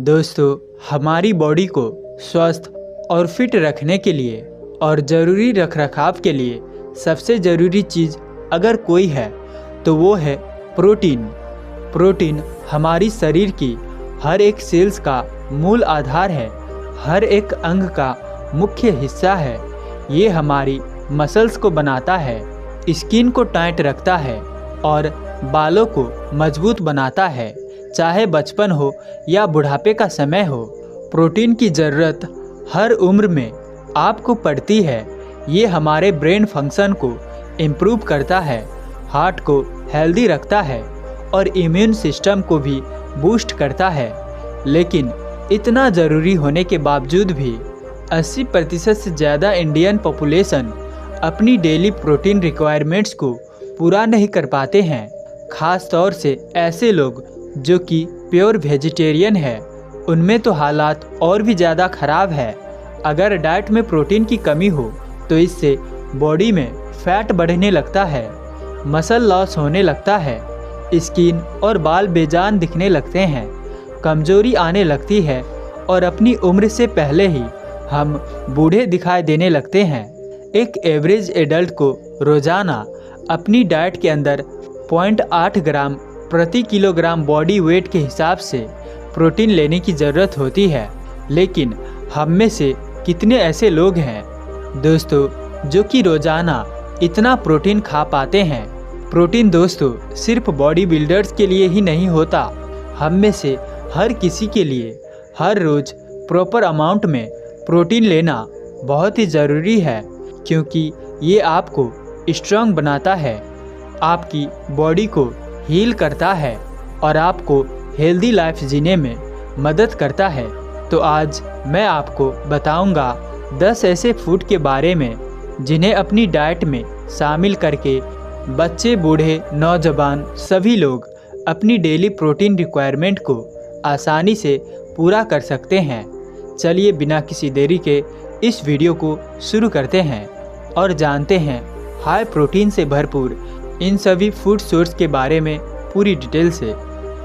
दोस्तों, हमारी बॉडी को स्वस्थ और फिट रखने के लिए और ज़रूरी रखरखाव के लिए सबसे ज़रूरी चीज़ अगर कोई है तो वो है प्रोटीन। प्रोटीन हमारी शरीर की हर एक सेल्स का मूल आधार है, हर एक अंग का मुख्य हिस्सा है। ये हमारी मसल्स को बनाता है, स्किन को टाइट रखता है और बालों को मजबूत बनाता है, चाहे बचपन हो या बुढ़ापे का समय हो। प्रोटीन की ज़रूरत हर उम्र में आपको पड़ती है। ये हमारे ब्रेन फंक्शन को इम्प्रूव करता है, हार्ट को हेल्दी रखता है और इम्यून सिस्टम को भी बूस्ट करता है। लेकिन इतना ज़रूरी होने के बावजूद भी 80% से ज़्यादा इंडियन पॉपुलेशन अपनी डेली प्रोटीन रिक्वायरमेंट्स को पूरा नहीं कर पाते हैं। ख़ास तौर से ऐसे लोग जो कि प्योर वेजिटेरियन है, उनमें तो हालात और भी ज़्यादा ख़राब है। अगर डाइट में प्रोटीन की कमी हो तो इससे बॉडी में फैट बढ़ने लगता है, मसल लॉस होने लगता है, स्किन और बाल बेजान दिखने लगते हैं, कमजोरी आने लगती है और अपनी उम्र से पहले ही हम बूढ़े दिखाई देने लगते हैं। एक एवरेज एडल्ट को रोज़ाना अपनी डाइट के अंदर 0.8 ग्राम प्रति किलोग्राम बॉडी वेट के हिसाब से प्रोटीन लेने की ज़रूरत होती है। लेकिन हम में से कितने ऐसे लोग हैं दोस्तों जो कि रोज़ाना इतना प्रोटीन खा पाते हैं। प्रोटीन दोस्तों सिर्फ बॉडी बिल्डर्स के लिए ही नहीं होता, हम में से हर किसी के लिए हर रोज़ प्रॉपर अमाउंट में प्रोटीन लेना बहुत ही ज़रूरी है, क्योंकि ये आपको स्ट्रांग बनाता है, आपकी बॉडी को हील करता है और आपको हेल्दी लाइफ जीने में मदद करता है। तो आज मैं आपको बताऊंगा 10 ऐसे फूड के बारे में जिन्हें अपनी डाइट में शामिल करके बच्चे, बूढ़े, नौजवान सभी लोग अपनी डेली प्रोटीन रिक्वायरमेंट को आसानी से पूरा कर सकते हैं। चलिए बिना किसी देरी के इस वीडियो को शुरू करते हैं और जानते हैं हाई प्रोटीन से भरपूर इन सभी फूड सोर्स के बारे में पूरी डिटेल से।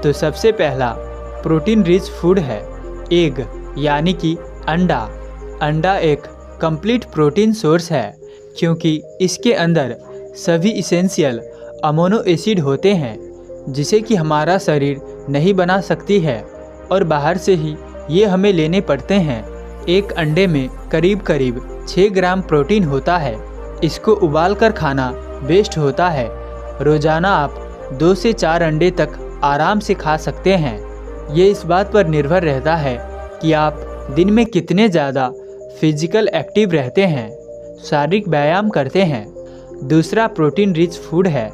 तो सबसे पहला प्रोटीन रिच फूड है एग, यानी कि अंडा। अंडा एक कंप्लीट प्रोटीन सोर्स है, क्योंकि इसके अंदर सभी इसेंशियल अमीनो एसिड होते हैं जिसे कि हमारा शरीर नहीं बना सकती है और बाहर से ही ये हमें लेने पड़ते हैं। एक अंडे में करीब 6 ग्राम प्रोटीन होता है। इसको उबाल कर खाना बेस्ट होता है। रोज़ाना आप 2 से 4 अंडे तक आराम से खा सकते हैं। ये इस बात पर निर्भर रहता है कि आप दिन में कितने ज़्यादा फिजिकल एक्टिव रहते हैं, शारीरिक व्यायाम करते हैं। दूसरा प्रोटीन रिच फूड है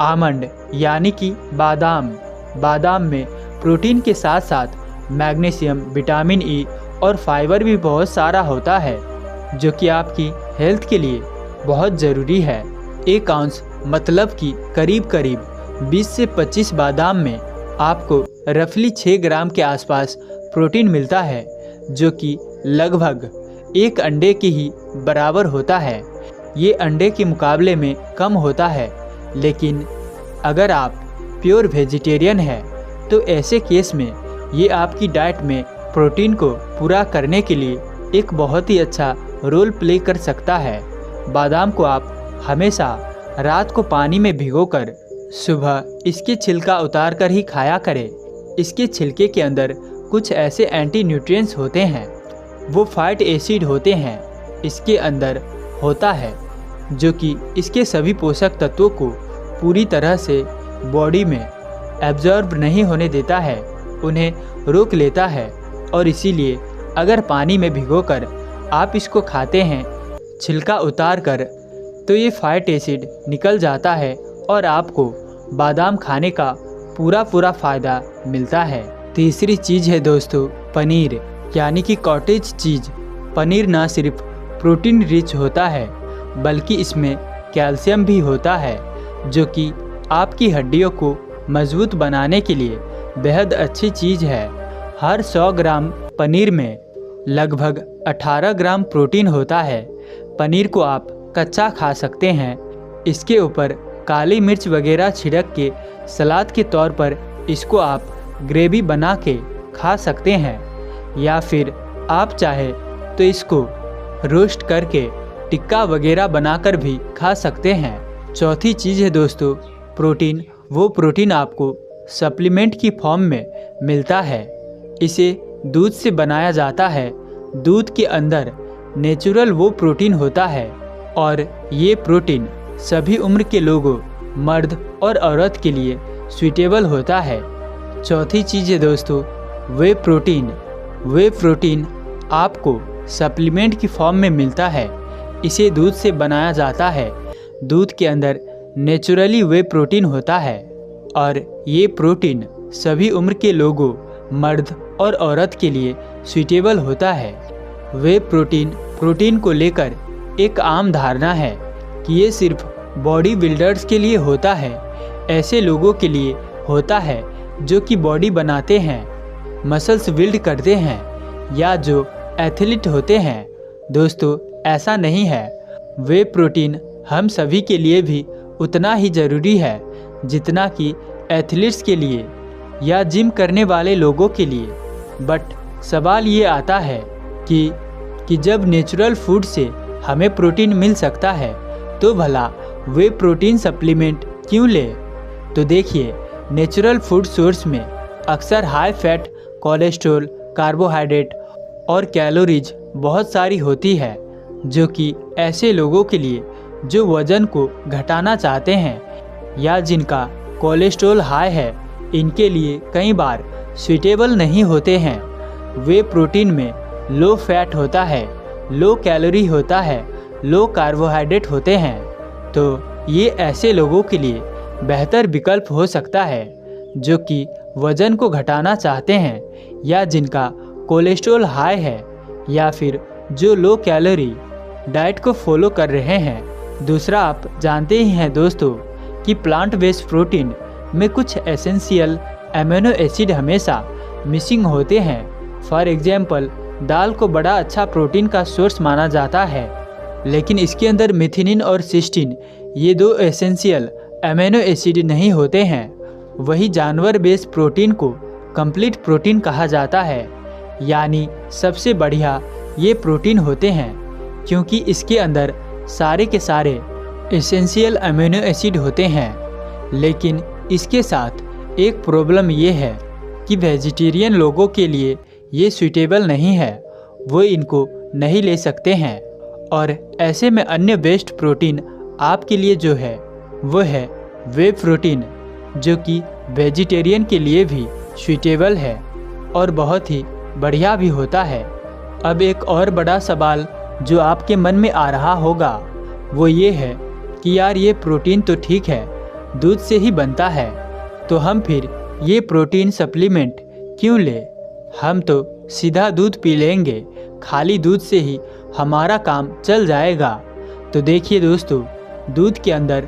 आमंड, यानी कि बादाम। बादाम में प्रोटीन के साथ साथ मैग्नीशियम, विटामिन ई और फाइबर भी बहुत सारा होता है, जो कि आपकी हेल्थ के लिए बहुत ज़रूरी है। 1 आउंस मतलब कि करीब 20 से 25 बादाम में आपको रफली 6 ग्राम के आसपास प्रोटीन मिलता है, जो कि लगभग 1 अंडे के ही बराबर होता है। ये अंडे के मुकाबले में कम होता है, लेकिन अगर आप प्योर वेजिटेरियन हैं तो ऐसे केस में ये आपकी डाइट में प्रोटीन को पूरा करने के लिए एक बहुत ही अच्छा रोल प्ले कर सकता है। बादाम को आप हमेशा रात को पानी में भिगोकर सुबह इसकी छिलका उतार कर ही खाया करें। इसके छिलके के अंदर कुछ ऐसे एंटी न्यूट्रिएंट्स होते हैं, वो फैट एसिड होते हैं इसके अंदर होता है, जो कि इसके सभी पोषक तत्वों को पूरी तरह से बॉडी में एब्जॉर्ब नहीं होने देता है, उन्हें रोक लेता है। और इसीलिए अगर पानी में भिगोकर आप इसको खाते हैं छिलका उतार कर, तो ये फैट एसिड निकल जाता है और आपको बादाम खाने का पूरा फ़ायदा मिलता है। तीसरी चीज़ है दोस्तों पनीर, यानी कि कॉटेज चीज़। पनीर ना सिर्फ प्रोटीन रिच होता है, बल्कि इसमें कैल्शियम भी होता है, जो कि आपकी हड्डियों को मजबूत बनाने के लिए बेहद अच्छी चीज़ है। हर 100 ग्राम पनीर में लगभग 18 ग्राम प्रोटीन होता है। पनीर को आप कच्चा खा सकते हैं, इसके ऊपर काली मिर्च वगैरह छिड़क के सलाद के तौर पर इसको आप ग्रेवी बना के खा सकते हैं, या फिर आप चाहे तो इसको रोस्ट करके टिक्का वगैरह बनाकर भी खा सकते हैं। चौथी चीज़ है दोस्तों प्रोटीन। वो प्रोटीन आपको सप्लीमेंट की फॉर्म में मिलता है। इसे दूध से बनाया जाता है। दूध के अंदर नेचुरल वो प्रोटीन होता है और ये प्रोटीन सभी उम्र के लोगों, मर्द और औरत के लिए सूटेबल होता है। चौथी चीज़ है दोस्तों वे प्रोटीन आपको सप्लीमेंट की फॉर्म में मिलता है। इसे दूध से बनाया जाता है। दूध के अंदर नेचुरली वे प्रोटीन होता है और ये प्रोटीन सभी उम्र के लोगों, मर्द और औरत के लिए सूटेबल होता है। वे प्रोटीन को लेकर एक आम धारणा है कि ये सिर्फ बॉडी बिल्डर्स के लिए होता है, ऐसे लोगों के लिए होता है जो कि बॉडी बनाते हैं, मसल्स बिल्ड करते हैं या जो एथलीट होते हैं। दोस्तों ऐसा नहीं है। वे प्रोटीन हम सभी के लिए भी उतना ही ज़रूरी है जितना कि एथलीट्स के लिए या जिम करने वाले लोगों के लिए। बट सवाल ये आता है कि जब नेचुरल फूड से हमें प्रोटीन मिल सकता है तो भला वे प्रोटीन सप्लीमेंट क्यों ले? तो देखिए, नेचुरल फूड सोर्स में अक्सर हाई फैट, कोलेस्ट्रॉल, कार्बोहाइड्रेट और कैलोरीज बहुत सारी होती है, जो कि ऐसे लोगों के लिए जो वज़न को घटाना चाहते हैं या जिनका कोलेस्ट्रॉल हाई है, इनके लिए कई बार सूटेबल नहीं होते हैं। वे प्रोटीन में लो फैट होता है, लो कैलोरी होता है, लो कार्बोहाइड्रेट होते हैं। तो ये ऐसे लोगों के लिए बेहतर विकल्प हो सकता है जो कि वज़न को घटाना चाहते हैं या जिनका कोलेस्ट्रॉल हाई है या फिर जो लो कैलोरी डाइट को फॉलो कर रहे हैं। दूसरा, आप जानते ही हैं दोस्तों कि प्लांट बेस्ड प्रोटीन में कुछ एसेंशियल अमीनो एसिड हमेशा मिसिंग होते हैं। फॉर एग्जाम्पल, दाल को बड़ा अच्छा प्रोटीन का सोर्स माना जाता है, लेकिन इसके अंदर मेथिओनिन और सिस्टीन ये दो एसेंशियल अमीनो एसिड नहीं होते हैं। वही जानवर बेस्ड प्रोटीन को कंप्लीट प्रोटीन कहा जाता है, यानी सबसे बढ़िया ये प्रोटीन होते हैं क्योंकि इसके अंदर सारे के सारे एसेंशियल अमीनो एसिड होते हैं। लेकिन इसके साथ एक प्रॉब्लम ये है कि वेजिटेरियन लोगों के लिए ये सूटेबल नहीं है, वो इनको नहीं ले सकते हैं। और ऐसे में अन्य बेस्ट प्रोटीन आपके लिए जो है वो है वे प्रोटीन, जो कि वेजिटेरियन के लिए भी सूटेबल है और बहुत ही बढ़िया भी होता है। अब एक और बड़ा सवाल जो आपके मन में आ रहा होगा वो ये है कि यार ये प्रोटीन तो ठीक है, दूध से ही बनता है, तो हम फिर ये प्रोटीन सप्लीमेंट क्यों ले? हम तो सीधा दूध पी लेंगे, खाली दूध से ही हमारा काम चल जाएगा। तो देखिए दोस्तों, दूध के अंदर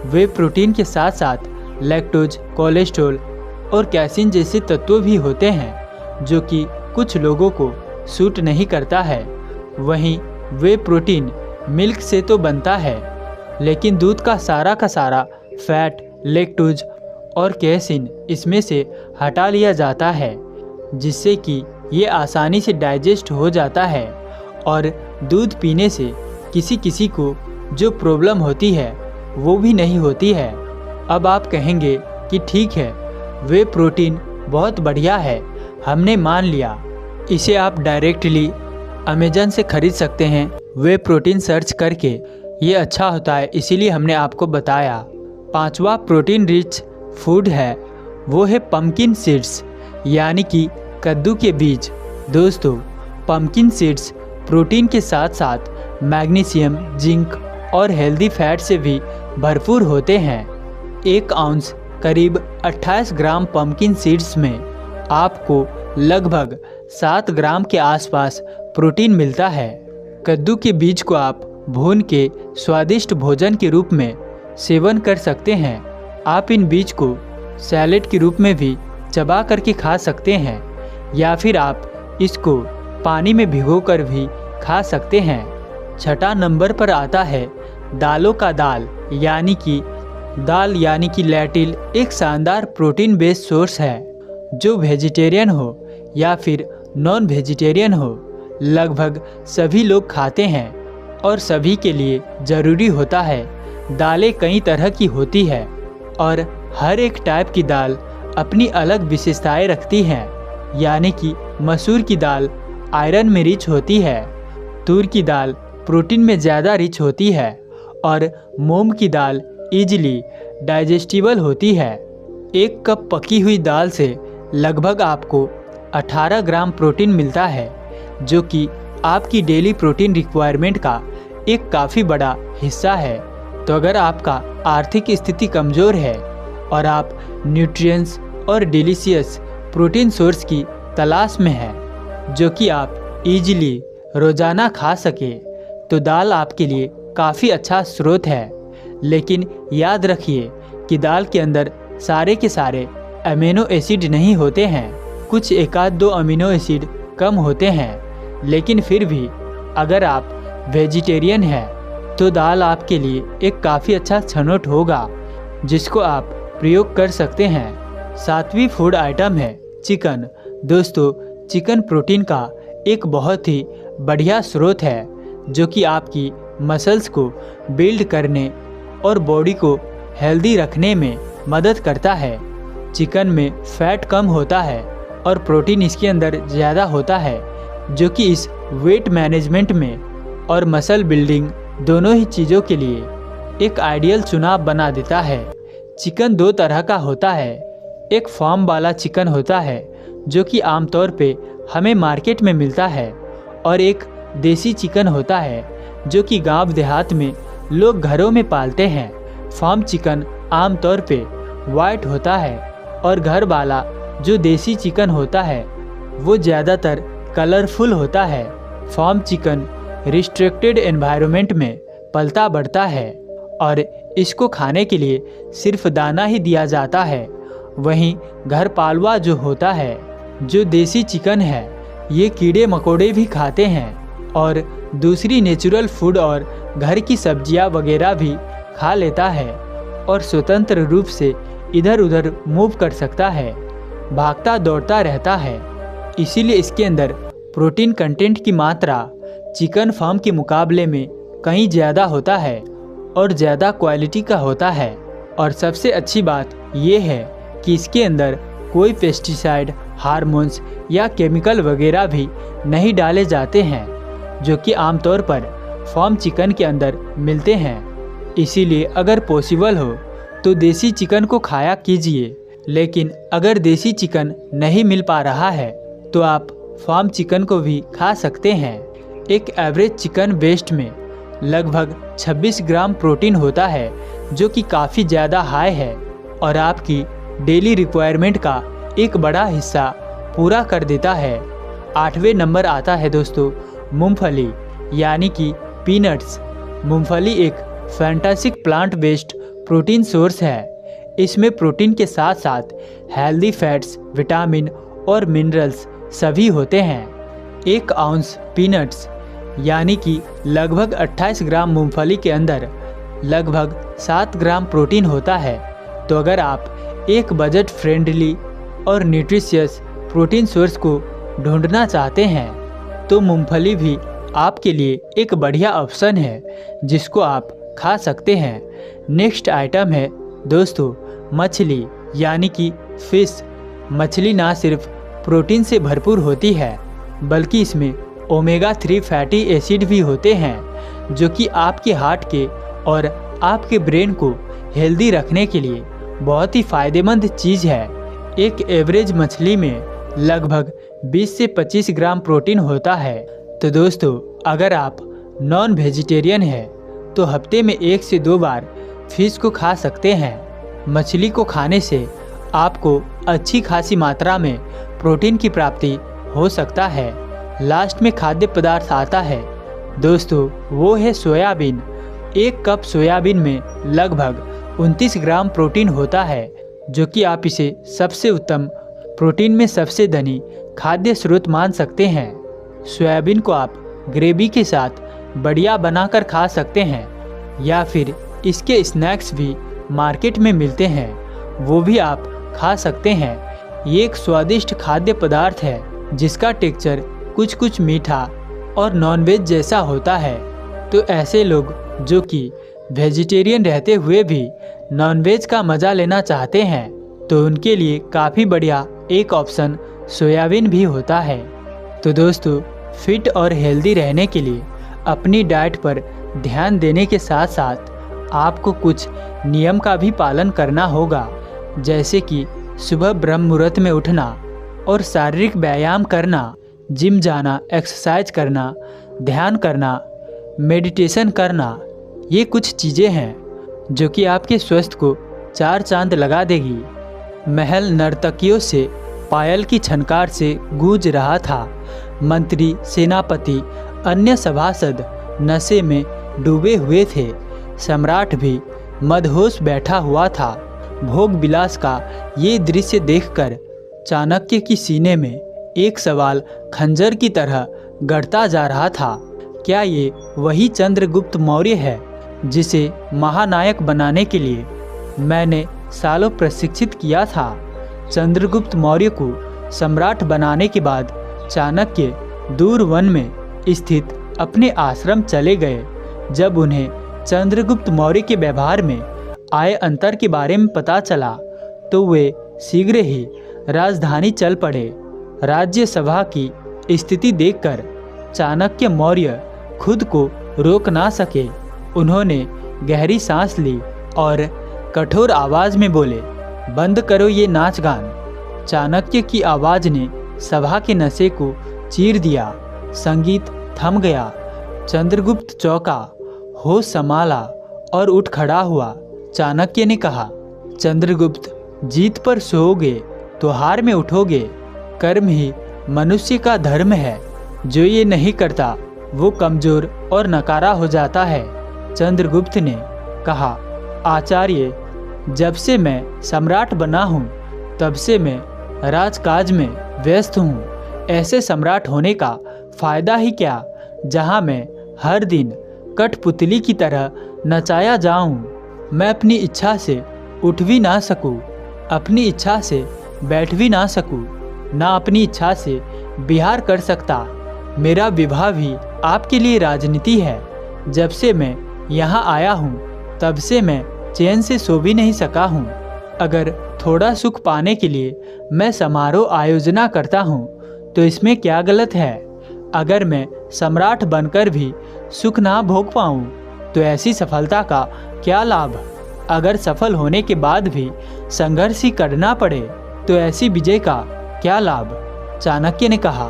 वे प्रोटीन के साथ साथ लैक्टोज, कोलेस्ट्रॉल और कैसीन जैसे तत्व भी होते हैं जो कि कुछ लोगों को सूट नहीं करता है। वहीं वे प्रोटीन मिल्क से तो बनता है, लेकिन दूध का सारा फैट, लैक्टोज और कैसीन इसमें से हटा लिया जाता है, जिससे कि ये आसानी से डाइजेस्ट हो जाता है। और दूध पीने से किसी को जो प्रॉब्लम होती है वो भी नहीं होती है। अब आप कहेंगे कि ठीक है, वे प्रोटीन बहुत बढ़िया है, हमने मान लिया, इसे आप डायरेक्टली अमेज़न से ख़रीद सकते हैं। वे प्रोटीन सर्च करके ये अच्छा होता है, इसीलिए हमने आपको बताया। पांचवा प्रोटीन रिच फूड है वो है पम्पकिन सीड्स, यानी कि कद्दू के बीज। दोस्तों, पम्पकिन सीड्स प्रोटीन के साथ साथ मैग्नीशियम, जिंक और हेल्दी फैट से भी भरपूर होते हैं। 1 आउंस करीब 28 ग्राम पम्पकिन सीड्स में आपको लगभग 7 ग्राम के आसपास प्रोटीन मिलता है। कद्दू के बीज को आप भून के स्वादिष्ट भोजन के रूप में सेवन कर सकते हैं। आप इन बीज को सैलेड के रूप में भी चबा करके खा सकते हैं या फिर आप इसको पानी में भिगोकर भी खा सकते हैं। छठा नंबर पर आता है दालों का दाल, यानी कि लैटिल एक शानदार प्रोटीन बेस्ड सोर्स है। जो वेजिटेरियन हो या फिर नॉन वेजिटेरियन हो, लगभग सभी लोग खाते हैं और सभी के लिए ज़रूरी होता है। दालें कई तरह की होती है और हर एक टाइप की दाल अपनी अलग विशेषताएं रखती हैं। यानी कि मसूर की दाल आयरन में रिच होती है, तूर की दाल प्रोटीन में ज़्यादा रिच होती है और मूंग की दाल इजीली डाइजेस्टिबल होती है। एक कप पकी हुई दाल से लगभग आपको 18 ग्राम प्रोटीन मिलता है, जो कि आपकी डेली प्रोटीन रिक्वायरमेंट का एक काफ़ी बड़ा हिस्सा है। तो अगर आपका आर्थिक स्थिति कमज़ोर है और आप न्यूट्रिएंट्स और डिलीशियस प्रोटीन सोर्स की तलाश में हैं जो कि आप इजीली रोज़ाना खा सके, तो दाल आपके लिए काफ़ी अच्छा स्रोत है। लेकिन याद रखिए कि दाल के अंदर सारे के सारे अमीनो एसिड नहीं होते हैं। कुछ एक आध दो अमीनो एसिड कम होते हैं, लेकिन फिर भी अगर आप वेजिटेरियन हैं तो दाल आपके लिए एक काफ़ी अच्छा छनोट होगा जिसको आप प्रयोग कर सकते हैं। सातवीं फूड आइटम है चिकन। दोस्तों, चिकन प्रोटीन का एक बहुत ही बढ़िया स्रोत है जो कि आपकी मसल्स को बिल्ड करने और बॉडी को हेल्दी रखने में मदद करता है। चिकन में फैट कम होता है और प्रोटीन इसके अंदर ज़्यादा होता है, जो कि इस वेट मैनेजमेंट में और मसल बिल्डिंग दोनों ही चीज़ों के लिए एक आइडियल चुनाव बना देता है। चिकन दो तरह का होता है। एक फार्म वाला चिकन होता है जो कि आमतौर पे हमें मार्केट में मिलता है, और एक देसी चिकन होता है जो कि गांव देहात में लोग घरों में पालते हैं। फार्म चिकन आमतौर पे वाइट होता है और घर वाला जो देसी चिकन होता है वो ज़्यादातर कलरफुल होता है। फार्म चिकन रिस्ट्रिक्टेड एनवायरनमेंट में पलता बढ़ता है और इसको खाने के लिए सिर्फ दाना ही दिया जाता है। वहीं घर पालुआ जो होता है, जो देसी चिकन है, ये कीड़े मकोड़े भी खाते हैं और दूसरी नेचुरल फूड और घर की सब्जियां वगैरह भी खा लेता है और स्वतंत्र रूप से इधर उधर मूव कर सकता है, भागता दौड़ता रहता है। इसीलिए इसके अंदर प्रोटीन कंटेंट की मात्रा चिकन फार्म के मुकाबले में कहीं ज़्यादा होता है और ज़्यादा क्वालिटी का होता है। और सबसे अच्छी बात ये है कि इसके अंदर कोई पेस्टिसाइड, हार्मोन्स या केमिकल वगैरह भी नहीं डाले जाते हैं, जो कि आमतौर पर फार्म चिकन के अंदर मिलते हैं। इसीलिए अगर पॉसिबल हो तो देसी चिकन को खाया कीजिए, लेकिन अगर देसी चिकन नहीं मिल पा रहा है तो आप फार्म चिकन को भी खा सकते हैं। एक एवरेज चिकन वेस्ट में लगभग 26 ग्राम प्रोटीन होता है, जो कि काफ़ी ज़्यादा हाई है और आपकी डेली रिक्वायरमेंट का एक बड़ा हिस्सा पूरा कर देता है। 8वें नंबर आता है दोस्तों मूंगफली, यानी कि पीनट्स। मूंगफली एक fantastic plant based protein source है। इसमें प्रोटीन के साथ साथ हेल्दी फैट्स, विटामिन और मिनरल्स सभी होते हैं। 1 आउंस पीनट्स यानी कि लगभग 28 ग्राम मूंगफली के अंदर लगभग 7 ग्राम प्रोटीन होता है। तो अगर आप एक बजट फ्रेंडली और न्यूट्रिशियस प्रोटीन सोर्स को ढूंढना चाहते हैं तो मूंगफली भी आपके लिए एक बढ़िया ऑप्शन है जिसको आप खा सकते हैं। नेक्स्ट आइटम है दोस्तों मछली, यानी कि फिश। मछली ना सिर्फ प्रोटीन से भरपूर होती है बल्कि इसमें ओमेगा 3 फैटी एसिड भी होते हैं, जो कि आपके हार्ट के और आपके ब्रेन को हेल्दी रखने के लिए बहुत ही फ़ायदेमंद चीज़ है। एक एवरेज मछली में लगभग 20 से 25 ग्राम प्रोटीन होता है। तो दोस्तों अगर आप नॉन वेजिटेरियन हैं तो हफ्ते में 1 से 2 बार फिश को खा सकते हैं। मछली को खाने से आपको अच्छी खासी मात्रा में प्रोटीन की प्राप्ति हो सकता है। लास्ट में खाद्य पदार्थ आता है दोस्तों, वो है सोयाबीन। 1 कप सोयाबीन में लगभग 29 ग्राम प्रोटीन होता है, जो कि आप इसे सबसे उत्तम प्रोटीन में सबसे धनी खाद्य स्रोत मान सकते हैं। सोयाबीन को आप ग्रेवी के साथ बढ़िया बनाकर खा सकते हैं या फिर इसके स्नैक्स भी मार्केट में मिलते हैं, वो भी आप खा सकते हैं। ये एक स्वादिष्ट खाद्य पदार्थ है जिसका टेक्सचर कुछ कुछ मीठा और नॉनवेज जैसा होता है। तो ऐसे लोग जो कि वेजिटेरियन रहते हुए भी नॉनवेज का मज़ा लेना चाहते हैं, तो उनके लिए काफ़ी बढ़िया एक ऑप्शन सोयाबीन भी होता है। तो दोस्तों, फिट और हेल्दी रहने के लिए अपनी डाइट पर ध्यान देने के साथ साथ आपको कुछ नियम का भी पालन करना होगा, जैसे कि सुबह ब्रह्म मुहूर्त में उठना और शारीरिक व्यायाम करना, जिम जाना, एक्सरसाइज करना, ध्यान करना, मेडिटेशन करना। ये कुछ चीज़ें हैं जो कि आपके स्वास्थ्य को 4 चांद लगा देगी। महल नर्तकियों से पायल की छनकार से गूंज रहा था। मंत्री, सेनापति, अन्य सभासद नशे में डूबे हुए थे। सम्राट भी मदहोश बैठा हुआ था। भोग विलास का ये दृश्य देखकर चाणक्य की सीने में एक सवाल खंजर की तरह गड़ता जा रहा था। क्या ये वही चंद्रगुप्त मौर्य है जिसे महानायक बनाने के लिए मैंने सालों प्रशिक्षित किया था? चंद्रगुप्त मौर्य को सम्राट बनाने के बाद चाणक्य दूर वन में स्थित अपने आश्रम चले गए। जब उन्हें चंद्रगुप्त मौर्य के व्यवहार में आए अंतर के बारे में पता चला तो वे शीघ्र ही राजधानी चल पड़े। राज्यसभा की स्थिति देखकर चाणक्य मौर्य खुद को रोक ना सके। उन्होंने गहरी सांस ली और कठोर आवाज में बोले, बंद करो ये नाच गान। चाणक्य की आवाज ने सभा के नशे को चीर दिया। संगीत थम गया। चंद्रगुप्त चौंका, होश संभाला और उठ खड़ा हुआ। चाणक्य ने कहा, चंद्रगुप्त, जीत पर सोओगे तो हार में उठोगे। कर्म ही मनुष्य का धर्म है। जो ये नहीं करता वो कमजोर और नकारा हो जाता है। चंद्रगुप्त ने कहा, आचार्य, जब से मैं सम्राट बना हूँ तब से मैं राजकाज में व्यस्त हूँ। ऐसे सम्राट होने का फायदा ही क्या जहाँ मैं हर दिन कठपुतली की तरह नचाया जाऊँ। मैं अपनी इच्छा से उठ भी ना सकूँ, अपनी इच्छा से बैठ भी ना सकूँ, ना अपनी इच्छा से विहार कर सकता। मेरा विवाह भी आपके लिए राजनीति है। जब से मैं यहाँ आया हूँ तब से मैं चैन से सो भी नहीं सका हूँ। अगर थोड़ा सुख पाने के लिए मैं समारोह आयोजना करता हूँ तो इसमें क्या गलत है? अगर मैं सम्राट बनकर भी सुख ना भोग पाऊँ तो ऐसी सफलता का क्या लाभ? अगर सफल होने के बाद भी संघर्ष ही करना पड़े तो ऐसी विजय का क्या लाभ? चाणक्य ने कहा,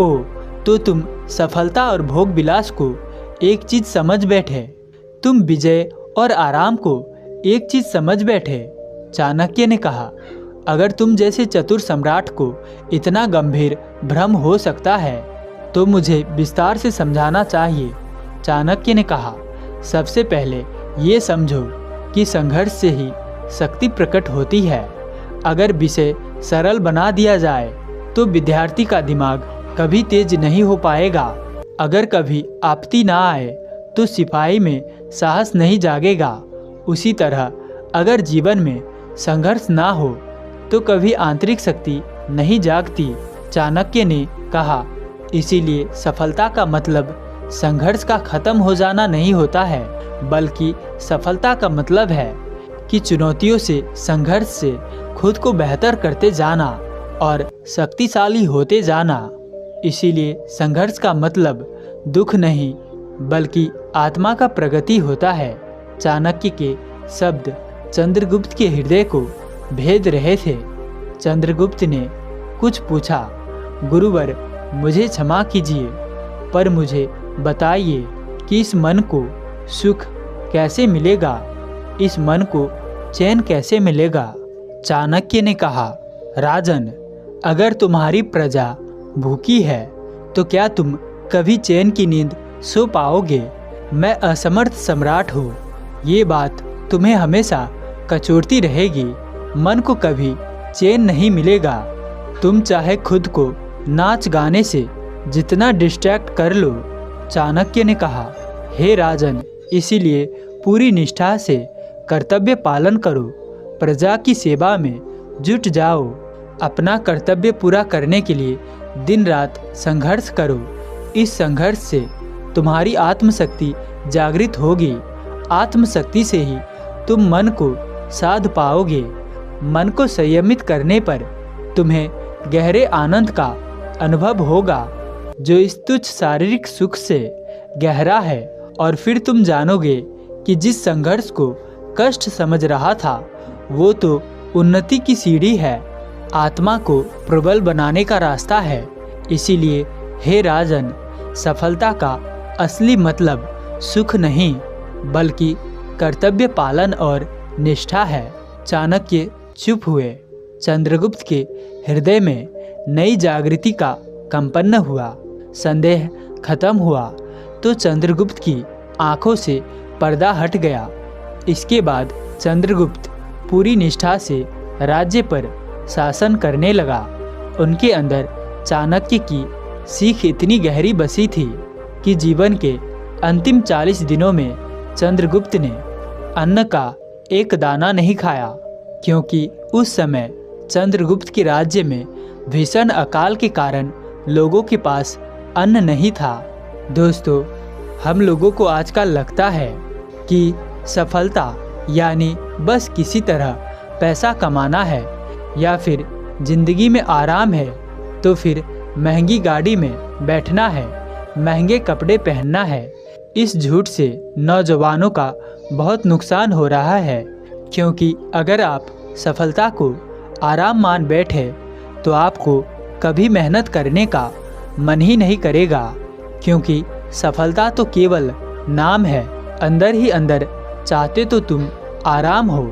ओ, तो तुम सफलता और भोग विलास को एक चीज समझ बैठे। तुम विजय और आराम को एक चीज समझ बैठे। चाणक्य ने कहा, अगर तुम जैसे चतुर सम्राट को इतना गंभीर भ्रम हो सकता है तो मुझे विस्तार से समझाना चाहिए। चाणक्य ने कहा, सबसे पहले ये समझो कि संघर्ष से ही शक्ति प्रकट होती है। अगर विषय सरल बना दिया जाए तो विद्यार्थी का दिमाग कभी तेज नहीं हो पाएगा। अगर कभी आपत्ति ना आए तो सिपाही में साहस नहीं जागेगा। उसी तरह अगर जीवन में संघर्ष ना हो तो कभी आंतरिक शक्ति नहीं जागती। चाणक्य ने कहा, इसीलिए सफलता का मतलब संघर्ष का खत्म हो जाना नहीं होता है, बल्कि सफलता का मतलब है कि चुनौतियों से, संघर्ष से खुद को बेहतर करते जाना और शक्तिशाली होते जाना। इसीलिए संघर्ष का मतलब दुख नहीं बल्कि आत्मा का प्रगति होता है। चाणक्य के शब्द चंद्रगुप्त के हृदय को भेद रहे थे। चंद्रगुप्त ने कुछ पूछा, गुरुवर, मुझे क्षमा कीजिए, पर मुझे बताइए कि इस मन को सुख कैसे मिलेगा, इस मन को चैन कैसे मिलेगा? चाणक्य ने कहा, राजन, अगर तुम्हारी प्रजा भूखी है तो क्या तुम कभी चैन की नींद सो पाओगे? मैं असमर्थ सम्राट हूँ, ये बात तुम्हें हमेशा कचोटती रहेगी। मन को कभी चैन नहीं मिलेगा। तुम चाहे खुद को नाच गाने से जितना डिस्ट्रैक्ट कर लो। चाणक्य ने कहा, हे राजन, इसीलिए पूरी निष्ठा से कर्तव्य पालन करो, प्रजा की सेवा में जुट जाओ। अपना कर्तव्य पूरा करने के लिए दिन रात संघर्ष करो। इस संघर्ष से तुम्हारी आत्मशक्ति जागृत होगी। आत्मशक्ति से ही तुम मन को साध पाओगे। मन को संयमित करने पर तुम्हें गहरे आनंद का अनुभव होगा, जो इस तुच्छ शारीरिक सुख से गहरा है। और फिर तुम जानोगे कि जिस संघर्ष को कष्ट समझ रहा था वो तो उन्नति की सीढ़ी है, आत्मा को प्रबल बनाने का रास्ता है। इसीलिए हे राजन, सफलता का असली मतलब सुख नहीं बल्कि कर्तव्य पालन और निष्ठा है। चाणक्य चुप हुए। चंद्रगुप्त के हृदय में नई जागृति का कंपन हुआ। संदेह खत्म हुआ तो चंद्रगुप्त की आंखों से पर्दा हट गया। इसके बाद चंद्रगुप्त पूरी निष्ठा से राज्य पर शासन करने लगा। उनके अंदर चाणक्य की सीख इतनी गहरी बसी थी कि जीवन के अंतिम 40 दिनों में चंद्रगुप्त ने अन्न का एक दाना नहीं खाया, क्योंकि उस समय चंद्रगुप्त के राज्य में भीषण अकाल के कारण लोगों के पास अन्न नहीं था। दोस्तों, हम लोगों को आजकल लगता है कि सफलता यानी बस किसी तरह पैसा कमाना है या फिर जिंदगी में आराम है तो फिर महंगी गाड़ी में बैठना है, महंगे कपड़े पहनना है। इस झूठ से नौजवानों का बहुत नुकसान हो रहा है, क्योंकि अगर आप सफलता को आराम मान बैठे तो आपको कभी मेहनत करने का मन ही नहीं करेगा, क्योंकि सफलता तो केवल नाम है। अंदर ही अंदर चाहते तो तुम आराम हो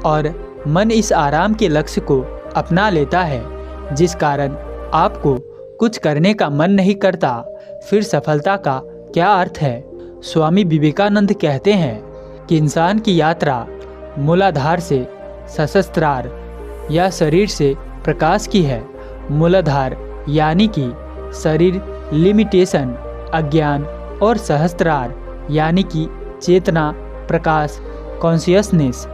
और मन इस आराम के लक्ष्य को अपना लेता है, जिस कारण आपको कुछ करने का मन नहीं करता। फिर सफलता का क्या अर्थ है? स्वामी विवेकानंद कहते हैं कि इंसान की यात्रा मूलाधार से सहस्त्रार या शरीर से प्रकाश की है। मूलाधार यानी कि शरीर, लिमिटेशन, अज्ञान, और सहस्त्रार यानी कि चेतना, प्रकाश, कॉन्शियसनेस।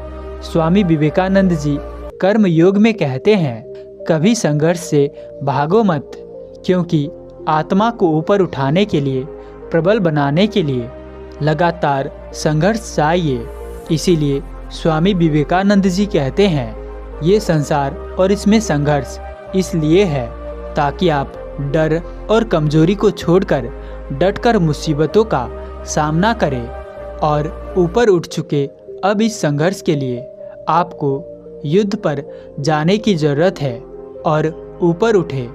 स्वामी विवेकानंद जी कर्म योग में कहते हैं, कभी संघर्ष से भागो मत, क्योंकि आत्मा को ऊपर उठाने के लिए, प्रबल बनाने के लिए लगातार संघर्ष चाहिए। इसीलिए स्वामी विवेकानंद जी कहते हैं, ये संसार और इसमें संघर्ष इसलिए है ताकि आप डर और कमजोरी को छोड़कर डटकर मुसीबतों का सामना करें। और ऊपर उठ चुके अब इस संघर्ष के लिए आपको युद्ध पर जाने की ज़रूरत है। और ऊपर उठे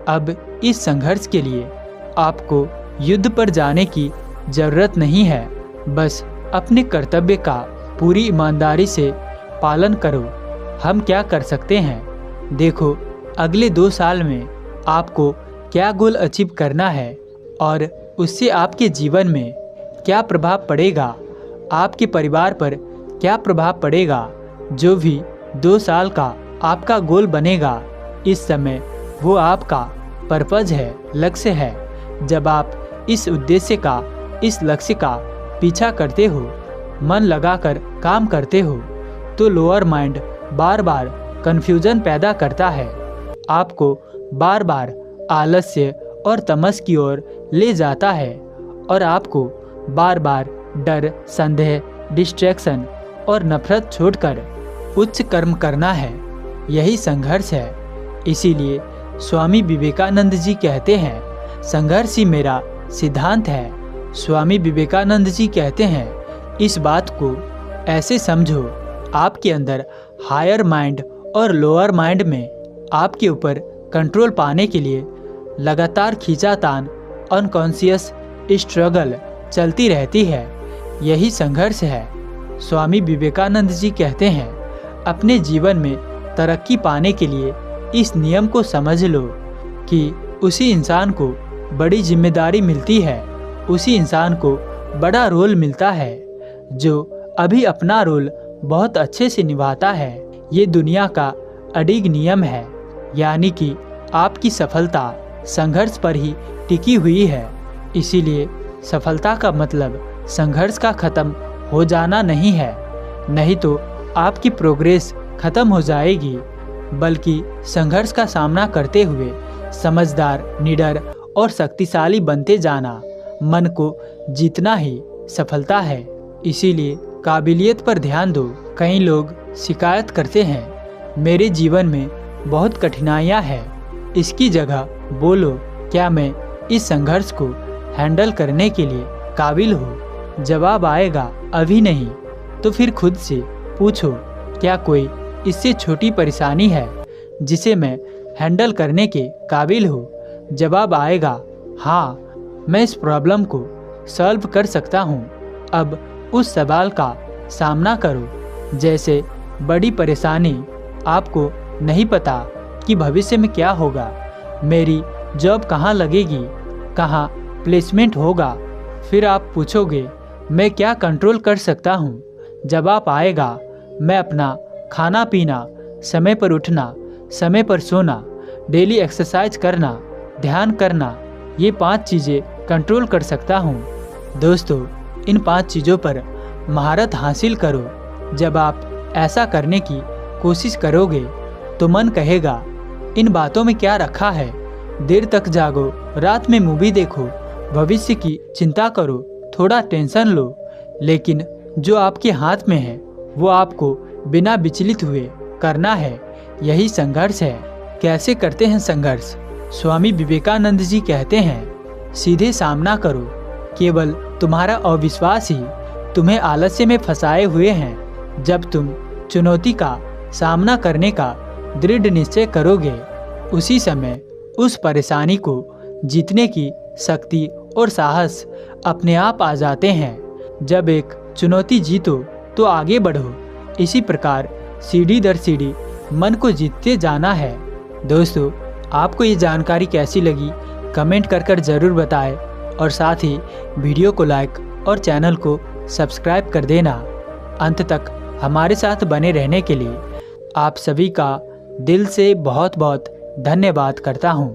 अब इस संघर्ष के लिए आपको युद्ध पर जाने की ज़रूरत नहीं है। बस अपने कर्तव्य का पूरी ईमानदारी से पालन करो। हम क्या कर सकते हैं? देखो, अगले 2 साल में आपको क्या गोल अचीव करना है और उससे आपके जीवन में क्या प्रभाव पड़ेगा, आपके परिवार पर क्या प्रभाव पड़ेगा। जो भी 2 साल का आपका गोल बनेगा, इस समय वो आपका पर्पज है, लक्ष्य है। जब आप इस उद्देश्य का, इस लक्ष्य का पीछा करते हो, मन लगाकर काम करते हो, तो लोअर माइंड बार बार कन्फ्यूजन पैदा करता है, आपको बार बार आलस्य और तमस की ओर ले जाता है और आपको बार बार डर, संदेह, डिस्ट्रैक्शन और नफरत छोड़कर उच्च कर्म करना है। यही संघर्ष है। इसीलिए स्वामी विवेकानंद जी कहते हैं, संघर्ष ही मेरा सिद्धांत है। स्वामी विवेकानंद जी कहते हैं, इस बात को ऐसे समझो, आपके अंदर हायर माइंड और लोअर माइंड में आपके ऊपर कंट्रोल पाने के लिए लगातार खींचातान, अनकॉन्शियस स्ट्रगल चलती रहती है। यही संघर्ष है। स्वामी विवेकानंद जी कहते हैं, अपने जीवन में तरक्की पाने के लिए इस नियम को समझ लो कि उसी इंसान को बड़ी जिम्मेदारी मिलती है, उसी इंसान को बड़ा रोल मिलता है जो अभी अपना रोल बहुत अच्छे से निभाता है। ये दुनिया का अडिग नियम है, यानी कि आपकी सफलता संघर्ष पर ही टिकी हुई है। इसीलिए सफलता का मतलब संघर्ष का खत्म हो जाना नहीं है, नहीं तो आपकी प्रोग्रेस खत्म हो जाएगी, बल्कि संघर्ष का सामना करते हुए समझदार, निडर और शक्तिशाली बनते जाना मन को जीतना ही सफलता है। इसीलिए काबिलियत पर ध्यान दो। कई लोग शिकायत करते हैं, मेरे जीवन में बहुत कठिनाइयाँ हैं। इसकी जगह बोलो, क्या मैं इस संघर्ष को हैंडल करने के लिए काबिल हूँ? जवाब आएगा अभी नहीं, तो फिर खुद से पूछो, क्या कोई इससे छोटी परेशानी है जिसे मैं हैंडल करने के काबिल हूँ? जवाब आएगा हाँ, मैं इस प्रॉब्लम को सॉल्व कर सकता हूँ। अब उस सवाल का सामना करो। जैसे बड़ी परेशानी, आपको नहीं पता कि भविष्य में क्या होगा, मेरी जॉब कहाँ लगेगी, कहाँ प्लेसमेंट होगा। फिर आप पूछोगे, मैं क्या कंट्रोल कर सकता हूँ? जवाब आएगा, मैं अपना खाना पीना, समय पर उठना, समय पर सोना, डेली एक्सरसाइज करना, ध्यान करना, ये 5 चीज़ें कंट्रोल कर सकता हूँ। दोस्तों, इन 5 चीज़ों पर महारत हासिल करो। जब आप ऐसा करने की कोशिश करोगे तो मन कहेगा, इन बातों में क्या रखा है? देर तक जागो, रात में मूवी देखो, भविष्य की चिंता करो, थोड़ा टेंशन लो, लेकिन जो आपके हाथ में है वो आपको बिना विचलित हुए करना है। यही संघर्ष है। कैसे करते हैं संघर्ष? स्वामी विवेकानंद जी कहते हैं, सीधे सामना करो। केवल तुम्हारा अविश्वास ही तुम्हें आलस्य में फंसाए हुए हैं। जब तुम चुनौती का सामना करने का दृढ़ निश्चय करोगे, उसी समय उस परेशानी को जीतने की शक्ति और साहस अपने आप आ जाते हैं। जब एक चुनौती जीतो तो आगे बढ़ो। इसी प्रकार सीढ़ी दर सीढ़ी मन को जीतते जाना है। दोस्तों, आपको ये जानकारी कैसी लगी कमेंट कर ज़रूर बताएं और साथ ही वीडियो को लाइक और चैनल को सब्सक्राइब कर देना। अंत तक हमारे साथ बने रहने के लिए आप सभी का दिल से बहुत बहुत धन्यवाद करता हूँ।